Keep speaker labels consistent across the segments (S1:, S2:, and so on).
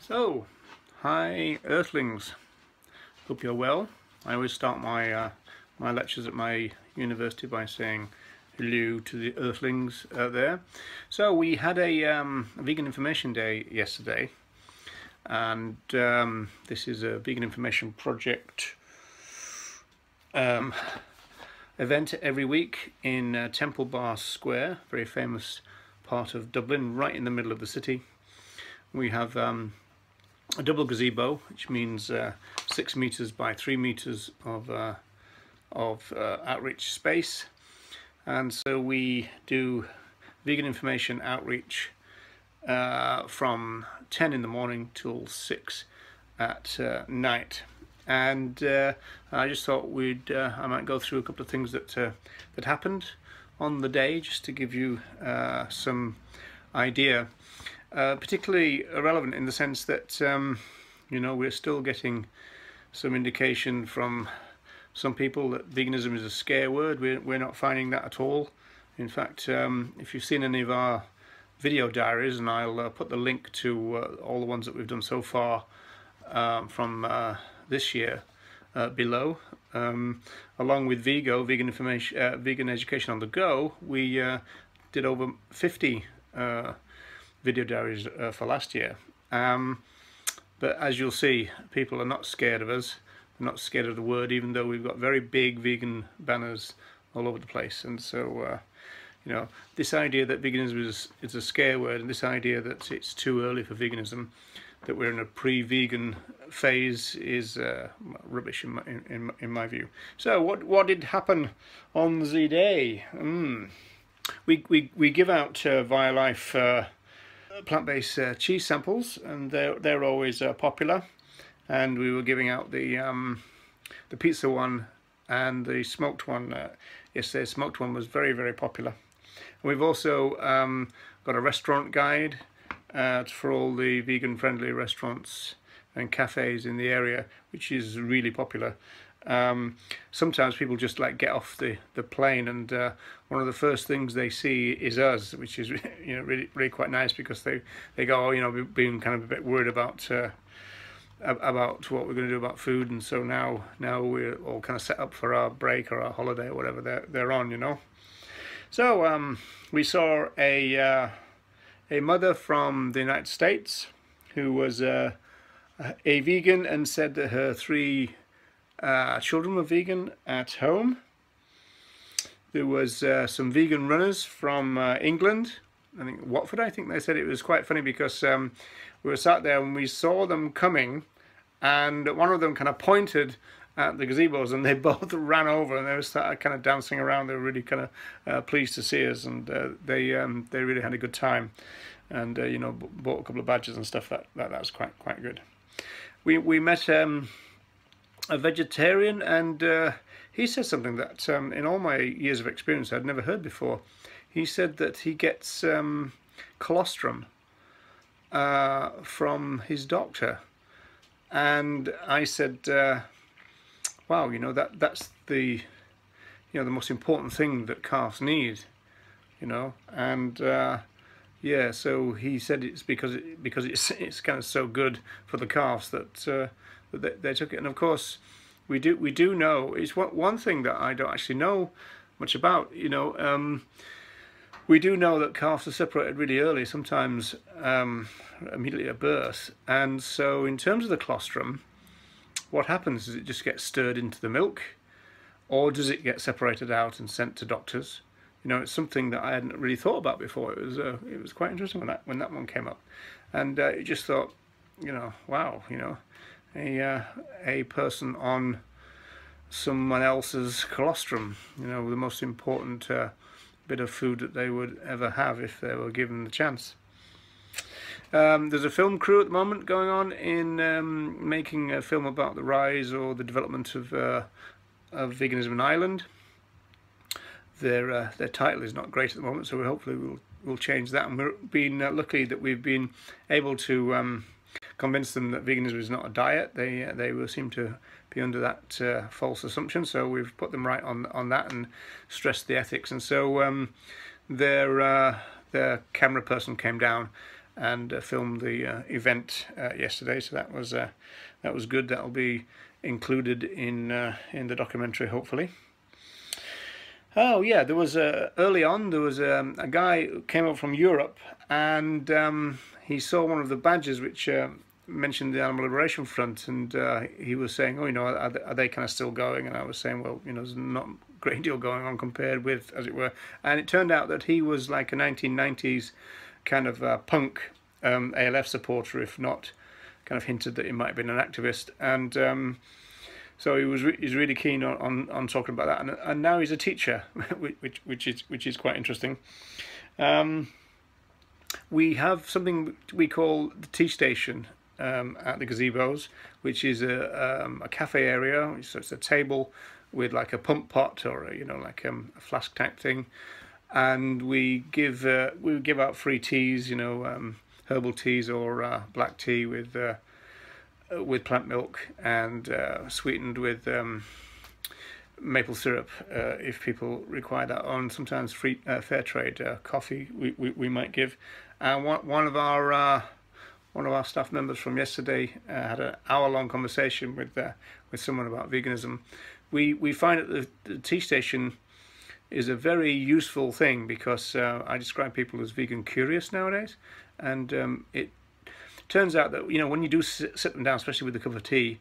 S1: So, hi Earthlings, hope you're well. I always start my lectures at my university by saying hello to the Earthlings out there. So we had a Vegan Information Day yesterday, and this is a Vegan Information Project event every week in Temple Bar Square, very famous part of Dublin, right in the middle of the city. We have a double gazebo, which means 6 meters by 3 meters of outreach space, and so we do vegan information outreach from 10 in the morning till 6 at night. And I just thought I might go through a couple of things that happened on the day, just to give you some idea. Particularly relevant in the sense that we're still getting some indication from some people that veganism is a scare word. We're not finding that at all. In fact, if you've seen any of our video diaries, and I'll put the link to all the ones that we've done so far from this year below, along with Vigo, Vegan Information, Vegan Education on the Go, we did over 50 video diaries for last year, but as you'll see, people are not scared of us. They're not scared of the word, even though we've got very big vegan banners all over the place. And so this idea that veganism is a scare word, and this idea that it's too early for veganism, that we're in a pre-vegan phase, is rubbish in my view. So what did happen on the day? We give out Violife plant-based cheese samples, and they're always popular, and we were giving out the pizza one and the smoked one yesterday. The smoked one was very popular. And we've also got a restaurant guide for all the vegan friendly restaurants and cafes in the area, which is really popular. Sometimes people just get off the plane, and one of the first things they see is us, which is really quite nice, because they go, being kind of a bit worried about what we're going to do about food, and so now we're all kind of set up for our break or our holiday or whatever they're on. So we saw a mother from the United States who was a vegan, and said that her 3 children were vegan at home. There was some vegan runners from England, I think Watford. I think they said. It was quite funny because we were sat there and we saw them coming, and one of them kind of pointed at the gazebos, and they both ran over, and they started kind of dancing around. They were really kind of pleased to see us, and they really had a good time, and bought a couple of badges and stuff. That was quite good. We met a vegetarian, and he said something that in all my years of experience I'd never heard before. He said that he gets colostrum from his doctor, and I said, wow, that's the the most important thing that calves need, and yeah, so he said it's because it's kind of so good for the calves that they took it. And of course we do know, it's one thing that I don't actually know much about. We do know that calves are separated really early, sometimes immediately at birth, and so in terms of the colostrum, what happens is it just gets stirred into the milk, or does it get separated out and sent to doctors? It's something that I hadn't really thought about before. It was quite interesting when that one came up, and you just thought, wow, a person on someone else's colostrum, the most important bit of food that they would ever have if they were given the chance. There's a film crew at the moment going on in making a film about the rise or the development of veganism in Ireland. Their title is not great at the moment, so hopefully we'll change that. And we've been lucky that we've been able to convince them that veganism is not a diet. They will seem to be under that false assumption, so we've put them right on that and stressed the ethics. And so their camera person came down and filmed the event yesterday. So that was good. That'll be included in the documentary, hopefully. Oh yeah, there was early on there was a guy who came up from Europe, and he saw one of the badges which mentioned the Animal Liberation Front, and he was saying, "Oh, are they kind of still going?" And I was saying, "Well, there's not a great deal going on compared with, as it were." And it turned out that he was like a 1990s kind of punk ALF supporter, if not kind of hinted that he might have been an activist, and so he's really keen on talking about that, and now he's a teacher, which is quite interesting. We have something we call the tea station at the gazebos, which is a cafe area. So it's a table with like a pump pot or like a flask type thing, and we give out free teas, herbal teas or black tea with plant milk and sweetened with maple syrup if people require that, and sometimes free fair trade coffee we might give. And one of our staff members from yesterday had an hour-long conversation with someone about veganism. We find that the tea station is a very useful thing because I describe people as vegan curious nowadays, and it turns out that when you do sit them down, especially with a cup of tea,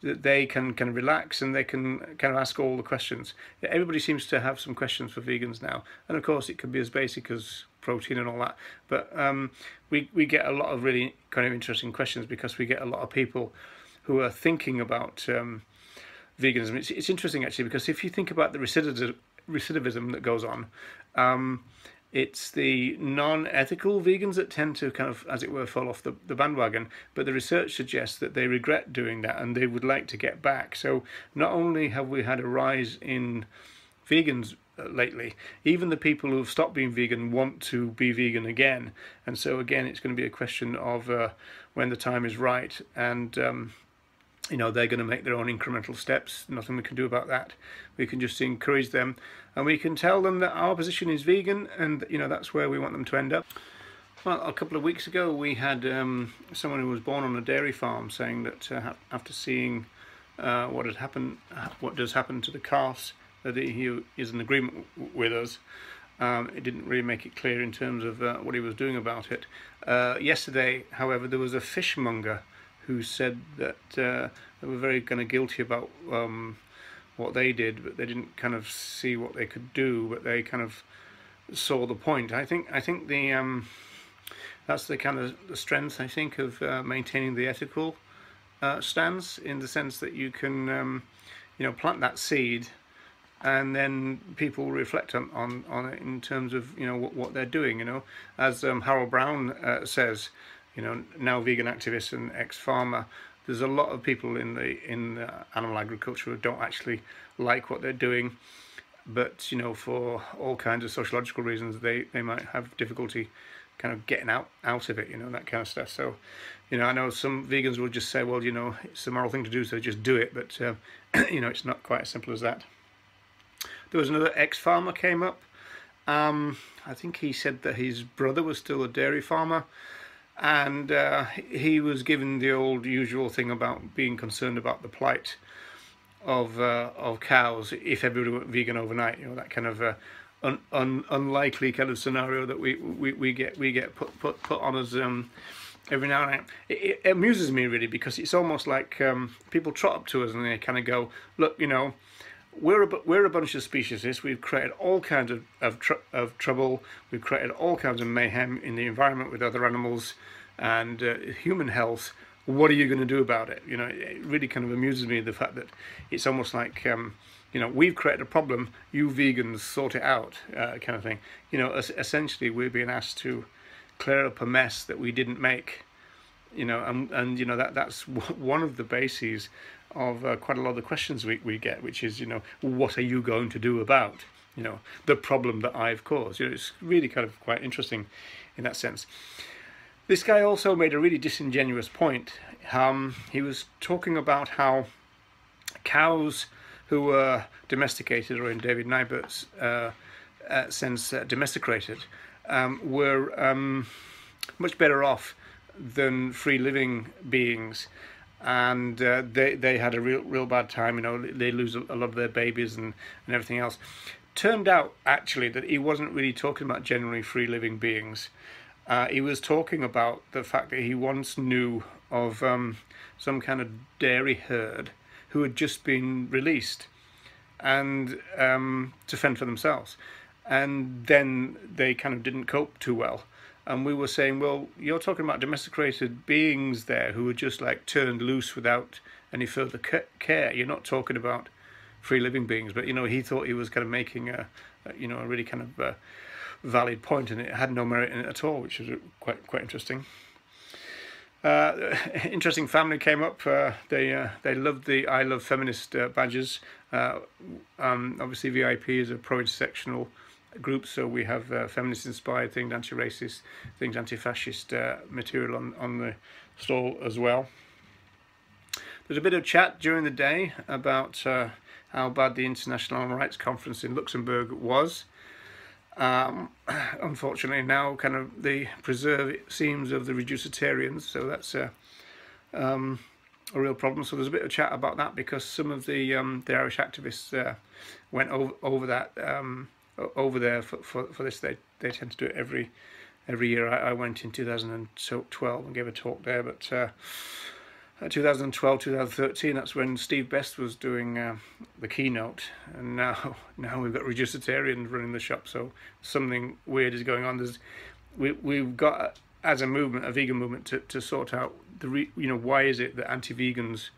S1: that they can kind of relax and they can kind of ask all the questions. Everybody seems to have some questions for vegans now, and of course it can be as basic as protein and all that. But we get a lot of really kind of interesting questions because we get a lot of people who are thinking about veganism. It's interesting actually, because if you think about the recidivism that goes on. It's the non-ethical vegans that tend to kind of, as it were, fall off the bandwagon, but the research suggests that they regret doing that and they would like to get back. So not only have we had a rise in vegans lately, even the people who have stopped being vegan want to be vegan again. And so again, it's going to be a question of when the time is right, and they're going to make their own incremental steps. Nothing we can do about that. We can just encourage them, and we can tell them that our position is vegan, and that's where we want them to end up. Well, a couple of weeks ago we had someone who was born on a dairy farm saying that after seeing what does happen to the calves, that he is in agreement with us. It didn't really make it clear in terms of what he was doing about it. Yesterday, however, there was a fishmonger who said that they were very kind of guilty about what they did, but they didn't kind of see what they could do, but they kind of saw the point. I think the that's the kind of the strength, I think, of maintaining the ethical stance, in the sense that you can plant that seed, and then people reflect on it in terms of what they're doing. As Harold Brown says, now vegan activist and ex-farmer, there's a lot of people in animal agriculture who don't actually like what they're doing, but for all kinds of sociological reasons they might have difficulty kind of getting out of it, that kind of stuff. So I know some vegans will just say, well, it's the moral thing to do, so just do it, but it's not quite as simple as that. There was another ex-farmer came up. I think he said that his brother was still a dairy farmer, and he was given the old usual thing about being concerned about the plight of cows if everybody went vegan overnight. That kind of unlikely kind of scenario that we get put on us every now and then. It amuses me really, because it's almost like people trot up to us and they kind of go, look, we're a bunch of speciesists. We've created all kinds of trouble. We've created all kinds of mayhem in the environment with other animals and human health. What are you going to do about it? It really kind of amuses me, the fact that it's almost like we've created a problem, you vegans sort it out, kind of thing. Essentially we're being asked to clear up a mess that we didn't make. That's one of the bases of quite a lot of the questions we get, which is, what are you going to do about, the problem that I've caused? It's really kind of quite interesting in that sense. This guy also made a really disingenuous point. He was talking about how cows who were domesticated, or in David Nybert's sense domesticated, were much better off than free living beings, and they had a real bad time. You know, they lose a lot of their babies and everything else. Turned out actually that he wasn't really talking about generally free living beings. He was talking about the fact that he once knew of some kind of dairy herd who had just been released and to fend for themselves, and then they kind of didn't cope too well. And we were saying, well, you're talking about domesticated beings there who were just like turned loose without any further care. You're not talking about free living beings. But, you know, he thought he was kind of making a really kind of valid point, and it had no merit in it at all, which was quite interesting. Interesting family came up. They loved the I Love Feminist badges. Obviously, VIP is a pro-intersectional group, so we have feminist-inspired things, anti-racist things, anti-fascist material on the stall as well. There's a bit of chat during the day about how bad the International Human Rights Conference in Luxembourg was. Unfortunately, now kind of the preserve, it seems, of the reducitarians, so that's a real problem. So there's a bit of chat about that because some of the Irish activists went over that. Over there for this. They tend to do it every year. I went in 2012 and gave a talk there, but 2012, 2013, that's when Steve Best was doing the keynote, and now we've got reducitarians running the shop, so something weird is going on. We've got, as a movement, a vegan movement, to sort out why is it that anti-vegans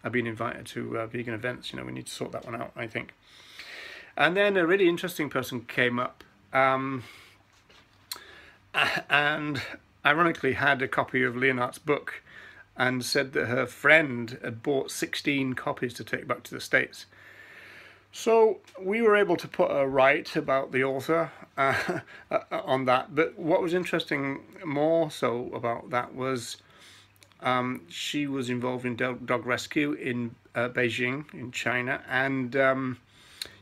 S1: are being invited to vegan events. We need to sort that one out, I think. And then a really interesting person came up and ironically had a copy of Leonard's book and said that her friend had bought 16 copies to take back to the States. So we were able to put her right about the author on that. But what was interesting more so about that was she was involved in dog rescue in Beijing in China, and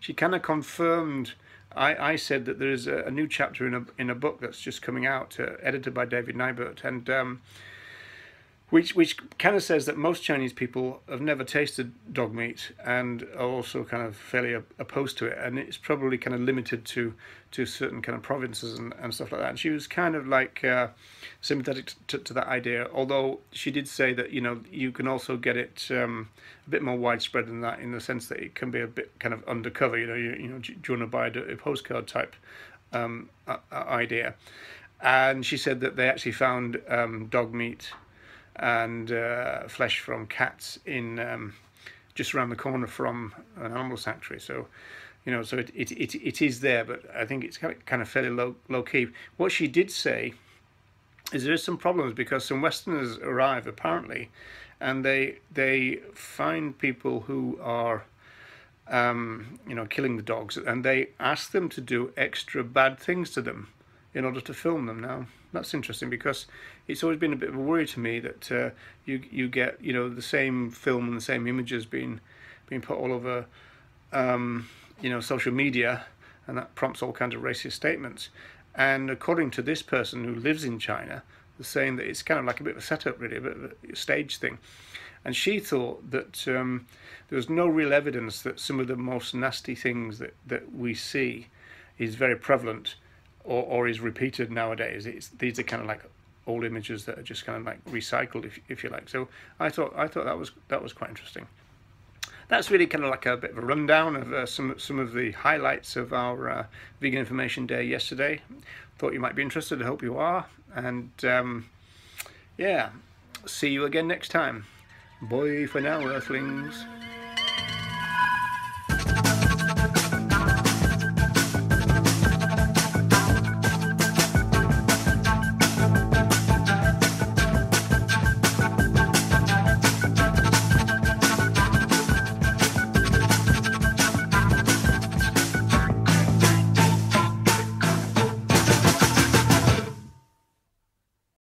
S1: she kind of confirmed. I said that there is a new chapter in a book that's just coming out, edited by David Nybert, and which kind of says that most Chinese people have never tasted dog meat and are also kind of fairly opposed to it, and it's probably kind of limited to certain kind of provinces and stuff like that. And she was kind of like sympathetic to that idea, although she did say that you can also get it a bit more widespread than that, in the sense that it can be a bit kind of undercover. Do you want to buy a postcard type idea? And she said that they actually found dog meat and flesh from cats in just around the corner from an animal sanctuary. So so it is there, but I think it's kind of fairly low key. What she did say is there is some problems because some Westerners arrive apparently, and they find people who are killing the dogs, and they ask them to do extra bad things to them in order to film them. Now that's interesting, because it's always been a bit of a worry to me that you get the same film and the same images being put all over social media, and that prompts all kinds of racist statements. And according to this person who lives in China, they're saying that it's kind of like a bit of a setup, really, a bit of a stage thing. And she thought that there was no real evidence that some of the most nasty things that we see is very prevalent or is repeated nowadays. These are kind of like old images that are just kind of like recycled, if you like. So I thought that was quite interesting. That's really kind of like a bit of a rundown of some of the highlights of our Vegan Information Day yesterday. Thought you might be interested. I hope you are. And yeah, see you again next time. Bye for now, Earthlings.